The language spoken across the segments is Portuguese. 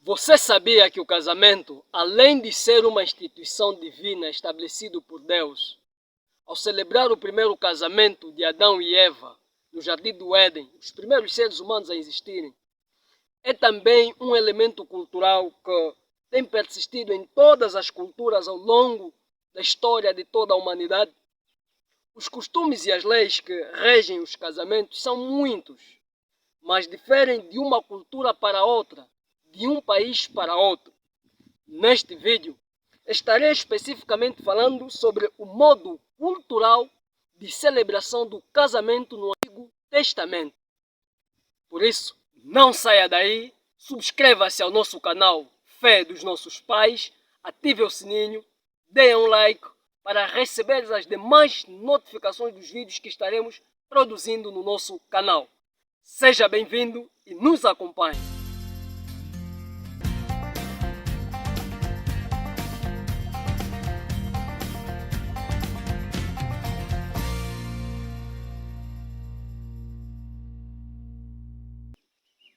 Você sabia que o casamento, além de ser uma instituição divina estabelecida por Deus, ao celebrar o primeiro casamento de Adão e Eva no Jardim do Éden, os primeiros seres humanos a existirem, é também um elemento cultural que tem persistido em todas as culturas ao longo da história de toda a humanidade? Os costumes e as leis que regem os casamentos são muitos, mas diferem de uma cultura para outra, de um país para outro. Neste vídeo, estarei especificamente falando sobre o modo cultural de celebração do casamento no Antigo Testamento. Por isso, não saia daí, subscreva-se ao nosso canal Fé dos Nossos Pais, ative o sininho, dê um like para receber as demais notificações dos vídeos que estaremos produzindo no nosso canal. Seja bem-vindo e nos acompanhe.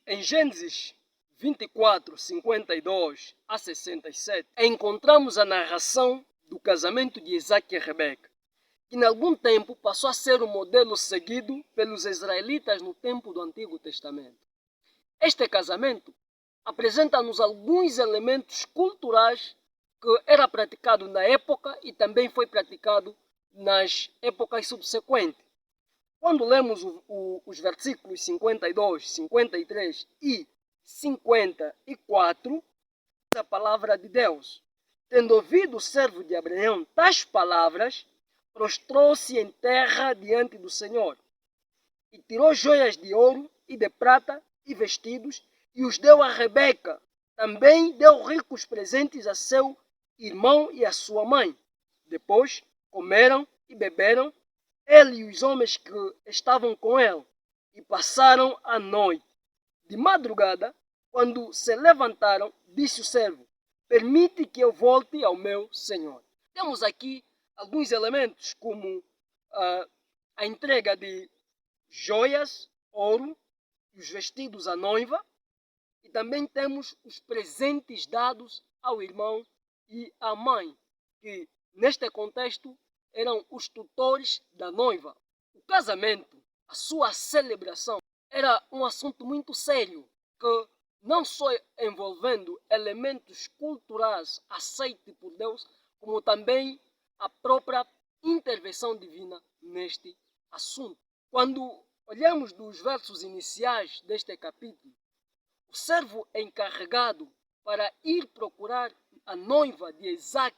Em Gênesis 24, 52 a 67, encontramos a narração do casamento de Isaac e Rebeca, que em algum tempo passou a ser o modelo seguido pelos israelitas no tempo do Antigo Testamento. Este casamento apresenta-nos alguns elementos culturais que era praticado na época e também foi praticado nas épocas subsequentes. Quando lemos os versículos 52, 53 e 54, a palavra de Deus. Tendo ouvido o servo de Abraão tais palavras, prostrou-se em terra diante do Senhor, e tirou joias de ouro e de prata e vestidos, e os deu a Rebeca. Também deu ricos presentes a seu irmão e a sua mãe. Depois comeram e beberam, ele e os homens que estavam com ele, e passaram a noite. De madrugada, quando se levantaram, disse o servo: permite que eu volte ao meu senhor. Temos aqui alguns elementos, como a entrega de joias, ouro, e os vestidos à noiva, e também temos os presentes dados ao irmão e à mãe, que neste contexto eram os tutores da noiva. O casamento, a sua celebração, era um assunto muito sério, que não só envolvendo elementos culturais aceitos por Deus, como também a própria intervenção divina neste assunto. Quando olhamos dos versos iniciais deste capítulo, o servo encarregado para ir procurar a noiva de Isaac,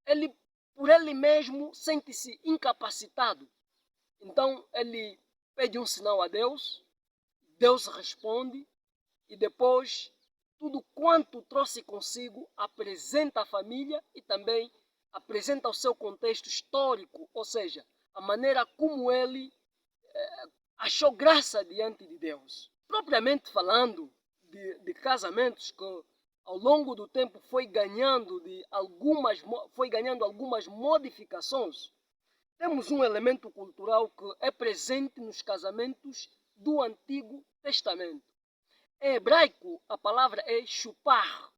ele por ele mesmo sente-se incapacitado. Então ele pede um sinal a Deus, Deus responde e depois tudo quanto trouxe consigo apresenta à família e também apresenta o seu contexto histórico, ou seja, a maneira como ele achou graça diante de Deus. Propriamente falando de casamentos que ao longo do tempo foi ganhando algumas modificações, temos um elemento cultural que é presente nos casamentos do Antigo Testamento. Em hebraico, a palavra é chupar,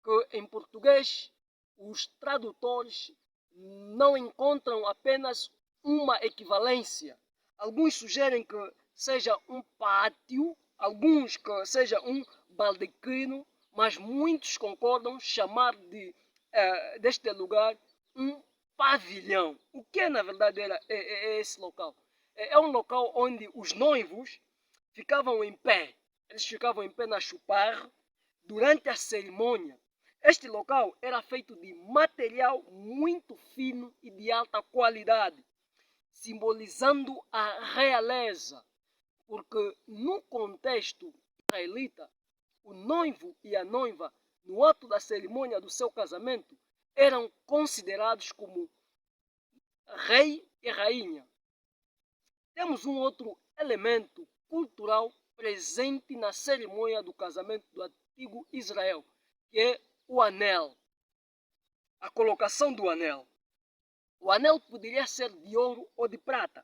que em português os tradutores não encontram apenas uma equivalência. Alguns sugerem que seja um pátio, alguns que seja um baldaquino, mas muitos concordam chamar deste lugar um pavilhão. O que na verdade é esse local? É um local onde os noivos ficavam em pé. Eles ficavam em pé na chupar durante a cerimônia. Este local era feito de material muito fino e de alta qualidade, simbolizando a realeza, porque no contexto israelita, o noivo e a noiva, no ato da cerimônia do seu casamento, eram considerados como rei e rainha. Temos um outro elemento cultural presente na cerimônia do casamento do antigo Israel, que é o anel, a colocação do anel. O anel poderia ser de ouro ou de prata,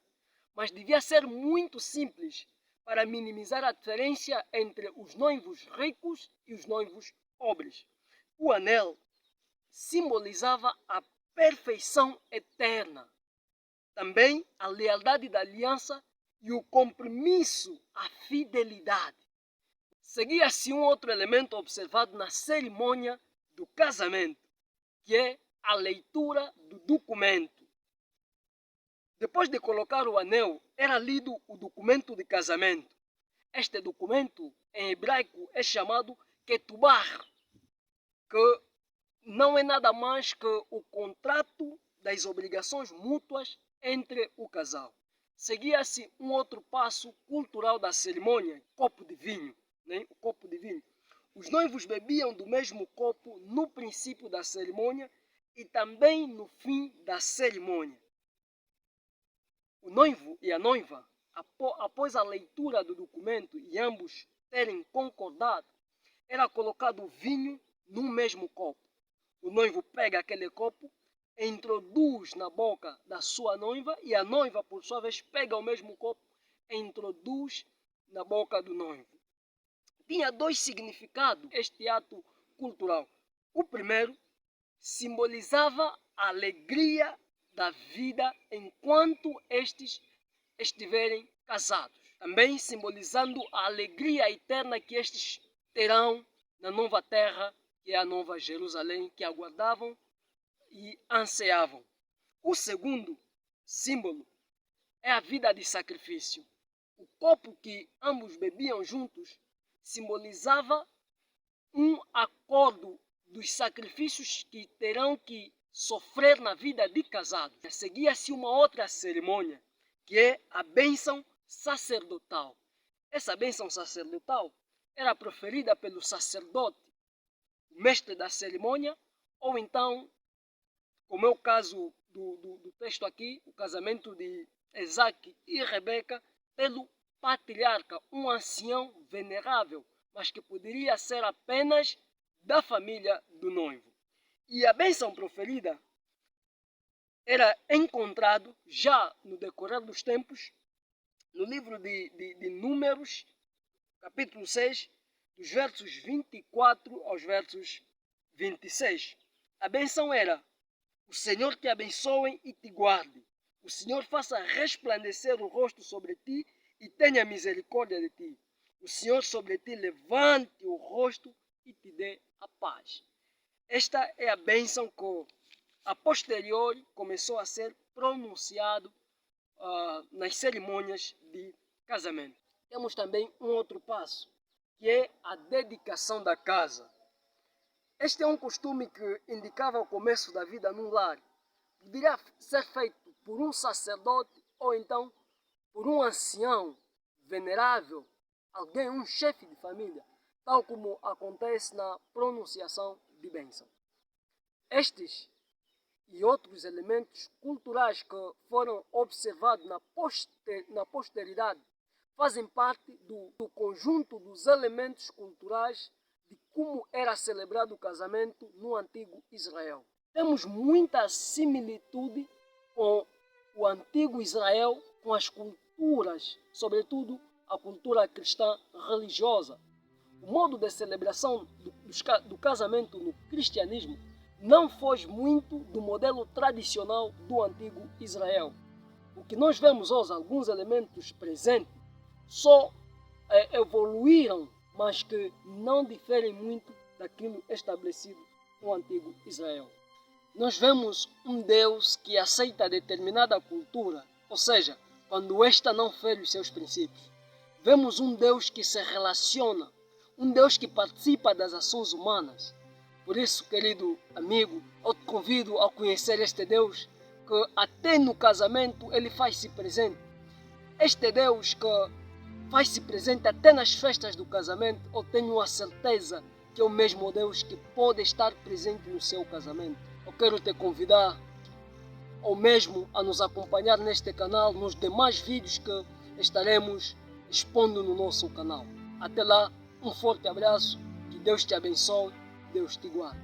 mas devia ser muito simples para minimizar a diferença entre os noivos ricos e os noivos pobres. O anel simbolizava a perfeição eterna, também a lealdade da aliança e o compromisso, a fidelidade. Seguia-se um outro elemento observado na cerimônia do casamento, que é a leitura do documento. Depois de colocar o anel, era lido o documento de casamento. Este documento, em hebraico, é chamado ketubah, que não é nada mais que o contrato das obrigações mútuas entre o casal. Seguia-se um outro passo cultural da cerimônia, copo de vinho. O copo de vinho. Os noivos bebiam do mesmo copo no princípio da cerimônia e também no fim da cerimônia. O noivo e a noiva, após a leitura do documento e ambos terem concordado, era colocado vinho no mesmo copo. O noivo pega aquele copo, introduz na boca da sua noiva e a noiva, por sua vez, pega o mesmo copo e introduz na boca do noivo. Tinha dois significados este ato cultural. O primeiro simbolizava a alegria da vida enquanto estes estiverem casados. Também simbolizando a alegria eterna que estes terão na nova terra, que é a nova Jerusalém, que aguardavam e ansiavam. O segundo símbolo é a vida de sacrifício. O copo que ambos bebiam juntos simbolizava um acordo dos sacrifícios que terão que sofrer na vida de casados. Seguia-se uma outra cerimônia, que é a bênção sacerdotal. Essa bênção sacerdotal era proferida pelo sacerdote, o mestre da cerimônia, ou então, como é o caso do texto aqui, o casamento de Isaac e Rebeca, pelo patriarca, um ancião venerável, mas que poderia ser apenas da família do noivo. E a bênção proferida era encontrado já no decorrer dos tempos, no livro de Números, capítulo 6, dos versos 24 aos versos 26. A bênção era: o Senhor te abençoe e te guarde. O Senhor faça resplandecer o rosto sobre ti e tenha misericórdia de ti. O Senhor sobre ti levante o rosto e te dê a paz. Esta é a bênção que, a posteriori, começou a ser pronunciado nas cerimônias de casamento. Temos também um outro passo, que é a dedicação da casa. Este é um costume que indicava o começo da vida num lar. Poderia ser feito por um sacerdote ou então por um ancião venerável, alguém, um chefe de família, tal como acontece na pronunciação de bênção. Estes e outros elementos culturais que foram observados na posteridade fazem parte do conjunto dos elementos culturais de como era celebrado o casamento no antigo Israel. Temos muita similitude com o antigo Israel, com as culturas, sobretudo a cultura cristã religiosa. O modo de celebração do casamento no cristianismo não foge muito do modelo tradicional do antigo Israel. O que nós vemos hoje, alguns elementos presentes, só evoluíram, mas que não diferem muito daquilo estabelecido no antigo Israel. Nós vemos um Deus que aceita determinada cultura, ou seja, quando esta não fere os seus princípios. Vemos um Deus que se relaciona, um Deus que participa das ações humanas. Por isso, querido amigo, eu te convido a conhecer este Deus que até no casamento ele faz-se presente. Este Deus que faz-se presente até nas festas do casamento, eu tenho a certeza que é o mesmo Deus que pode estar presente no seu casamento. Eu quero te convidar ou mesmo a nos acompanhar neste canal, nos demais vídeos que estaremos expondo no nosso canal. Até lá, um forte abraço, que Deus te abençoe, Deus te guarde.